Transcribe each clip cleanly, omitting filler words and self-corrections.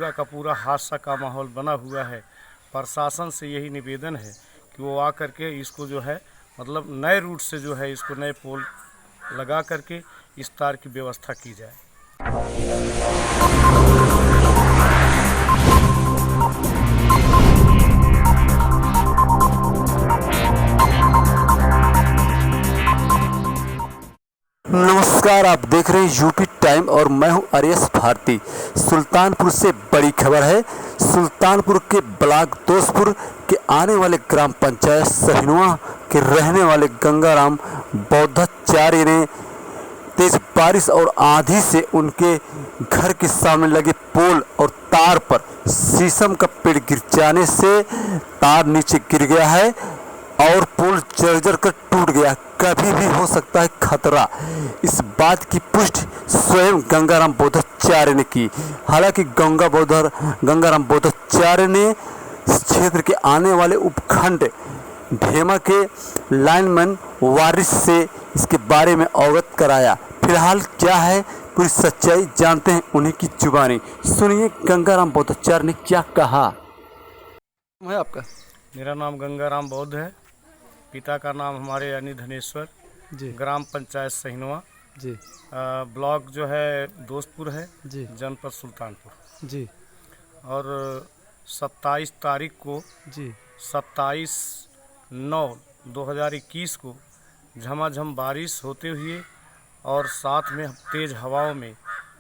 पूरा का पूरा हादसा का माहौल बना हुआ है। प्रशासन से यही निवेदन है कि वो आकर के इसको जो है मतलब नए रूट से जो है इसको नए पोल लगा करके इस तार की व्यवस्था की जाए। नमस्कार, आप देख रहे हैं यूपी टाइम और मैं हूं आर्यस भारती। सुल्तानपुर से बड़ी खबर है। सुल्तानपुर के ब्लॉक दोस्तपुर के आने वाले ग्राम पंचायत सहिनुआ के रहने वाले गंगाराम बौद्धाचार्य ने तेज बारिश और आंधी से उनके घर के सामने लगे पोल और तार पर शीशम का पेड़ गिर जाने से तार नीचे गिर गया है और पोल जर्जर कर टूट गया। कभी भी हो सकता है खतरा। इस बात की पुष्टि स्वयं गंगाराम बौद्धाचार्य ने की। हालांकि गंगाराम बौद्धाचार्य ने इस क्षेत्र के आने वाले उपखंड ढेमा के लाइनमैन वारिस से इसके बारे में अवगत कराया। फिलहाल क्या है पूरी सच्चाई जानते हैं उन्हीं की जुबानी। सुनिए गंगाराम बौद्धाचार्य ने क्या कहा। है आपका? मेरा नाम गंगाराम बौद्ध है। पिता का नाम हमारे यानी धनेश्वर जी ग्राम पंचायत सहिनुआ जी ब्लॉक जो है दोस्तपुर है जी जनपद सुल्तानपुर। जी और 27 तारीख को जी 27/9/2021 को झमाझम बारिश होते हुए और साथ में तेज़ हवाओं में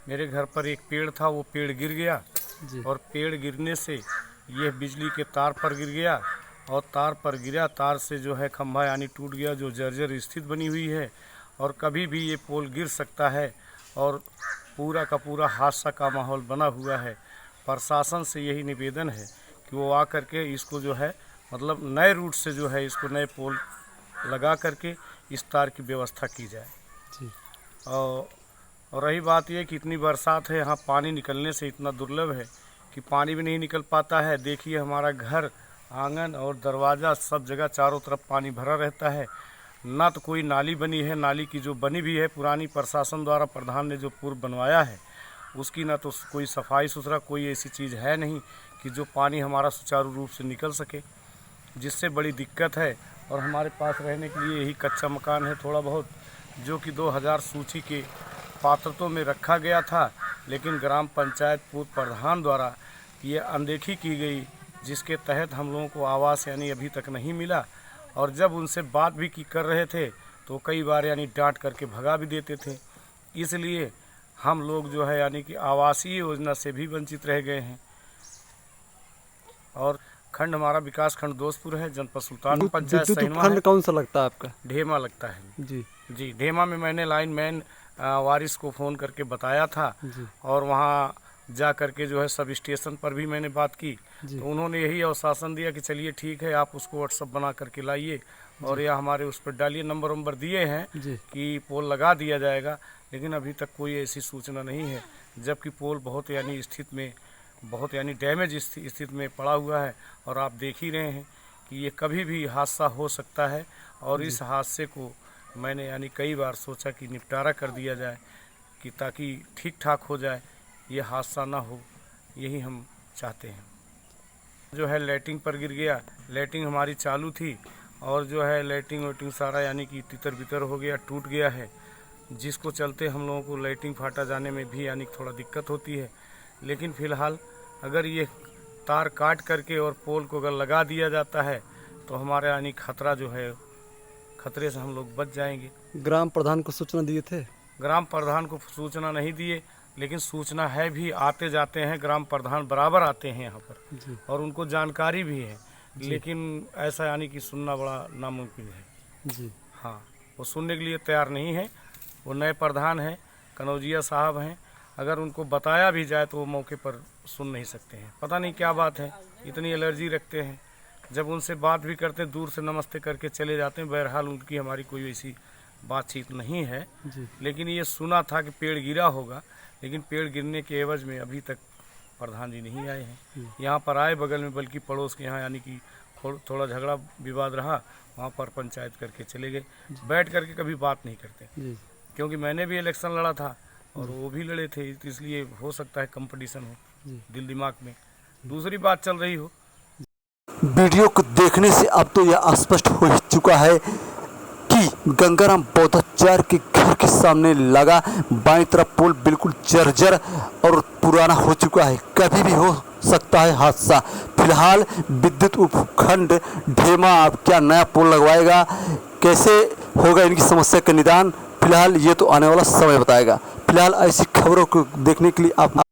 मेरे घर पर एक पेड़ था, वो पेड़ गिर गया जी और पेड़ गिरने से यह बिजली के तार पर गिर गया और तार पर गिरा। तार से जो है खंभा यानी टूट गया, जो जर्जर स्थिति बनी हुई है और कभी भी ये पोल गिर सकता है और पूरा का पूरा हादसा का माहौल बना हुआ है। प्रशासन से यही निवेदन है कि वो आकर के इसको जो है मतलब नए रूट से जो है इसको नए पोल लगा करके इस तार की व्यवस्था की जाए। जी और रही बात ये कि इतनी बरसात है, यहाँ पानी निकलने से इतना दुर्लभ है कि पानी भी नहीं निकल पाता है। देखिए हमारा घर, आंगन और दरवाज़ा सब जगह चारों तरफ पानी भरा रहता है। ना तो कोई नाली बनी है, नाली की जो बनी भी है पुरानी प्रशासन द्वारा प्रधान ने जो पूर्व बनवाया है उसकी ना तो कोई सफाई सुथरा कोई ऐसी चीज़ है नहीं कि जो पानी हमारा सुचारू रूप से निकल सके, जिससे बड़ी दिक्कत है। और हमारे पास रहने के लिए यही कच्चा मकान है थोड़ा बहुत, जो कि 2000 सूची के पात्रतों में रखा गया था, लेकिन ग्राम पंचायत पूर्व प्रधान द्वारा ये अनदेखी की गई, जिसके तहत हम लोगों को आवास यानी अभी तक नहीं मिला। और जब उनसे बात भी कर रहे थे तो कई बार यानी डांट करके भगा भी देते थे। इसलिए हम लोग जो है यानी कि आवासीय योजना से भी वंचित रह गए हैं। और खंड हमारा विकास खंड दोस्तपुर है, जनपद सुल्तानपुर, पंचायत सहिनुआ है। कौन सा लगता है आपका? ढेमा लगता है जी जी। ढेमा में मैंने लाइनमैन वारिस को फ़ोन करके बताया था जी और वहाँ जा करके जो है सब स्टेशन पर भी मैंने बात की, तो उन्होंने यही आश्वासन दिया कि चलिए ठीक है, आप उसको व्हाट्सअप बना करके लाइए और या हमारे उस पर डालिए। नंबर दिए हैं कि पोल लगा दिया जाएगा, लेकिन अभी तक कोई ऐसी सूचना नहीं है। जबकि पोल बहुत यानी स्थिति में बहुत यानी डैमेज स्थिति में पड़ा हुआ है और आप देख ही रहे हैं कि ये कभी भी हादसा हो सकता है। और इस हादसे को मैंने यानी कई बार सोचा कि निपटारा कर दिया जाए कि ताकि ठीक ठाक हो जाए, ये हादसा ना हो, यही हम चाहते हैं। जो है लाइटिंग पर गिर गया, लाइटिंग हमारी चालू थी और जो है लाइटिंग वाइटिंग सारा यानी कि तितर बितर हो गया, टूट गया है, जिसको चलते हम लोगों को लाइटिंग फाटा जाने में भी यानी थोड़ा दिक्कत होती है। लेकिन फ़िलहाल अगर ये तार काट करके और पोल को अगर लगा दिया जाता है तो हमारे यानी खतरा जो है, खतरे से हम लोग बच जाएंगे। ग्राम प्रधान को सूचना दिए थे? ग्राम प्रधान को सूचना नहीं दिए, लेकिन सूचना है भी, आते जाते हैं ग्राम प्रधान बराबर आते हैं यहाँ पर जी और उनको जानकारी भी है, लेकिन ऐसा यानी कि सुनना बड़ा नामुमकिन है। जी हाँ, वो सुनने के लिए तैयार नहीं है। वो नए प्रधान हैं, कनौजिया साहब हैं, अगर उनको बताया भी जाए तो वो मौके पर सुन नहीं सकते हैं। पता नहीं क्या बात है, इतनी एलर्जी रखते हैं। जब उनसे बात भी करते हैं दूर से नमस्ते करके चले जाते हैं। बहरहाल उनकी हमारी कोई ऐसी बातचीत नहीं है, लेकिन ये सुना था कि पेड़ गिरा होगा, लेकिन पेड़ गिरने के एवज में अभी तक प्रधान जी नहीं आए हैं। यहाँ पर आए बगल में, बल्कि पड़ोस के यहाँ यानी कि थोड़ा झगड़ा विवाद रहा, वहाँ पर पंचायत करके चले गए। बैठ करके कभी बात नहीं करते, क्योंकि मैंने भी इलेक्शन लड़ा था और वो भी लड़े थे, इसलिए हो सकता है कंपटीशन हो। दिल दिमाग में दूसरी बात चल रही हो। वीडियो को देखने से अब तो यह स्पष्ट हो ही चुका है कि गंगाराम बौद्धाचार्य के घर के सामने लगा बाईं तरफ पुल बिल्कुल जर्जर और पुराना हो चुका है, कभी भी हो सकता है हादसा। फिलहाल विद्युत उपखंड ढेमा अब क्या नया पुल लगवाएगा, कैसे होगा इनकी समस्या का निदान, फिलहाल ये तो आने वाला समय बताएगा। फिलहाल ऐसी खबरों को देखने के लिए आप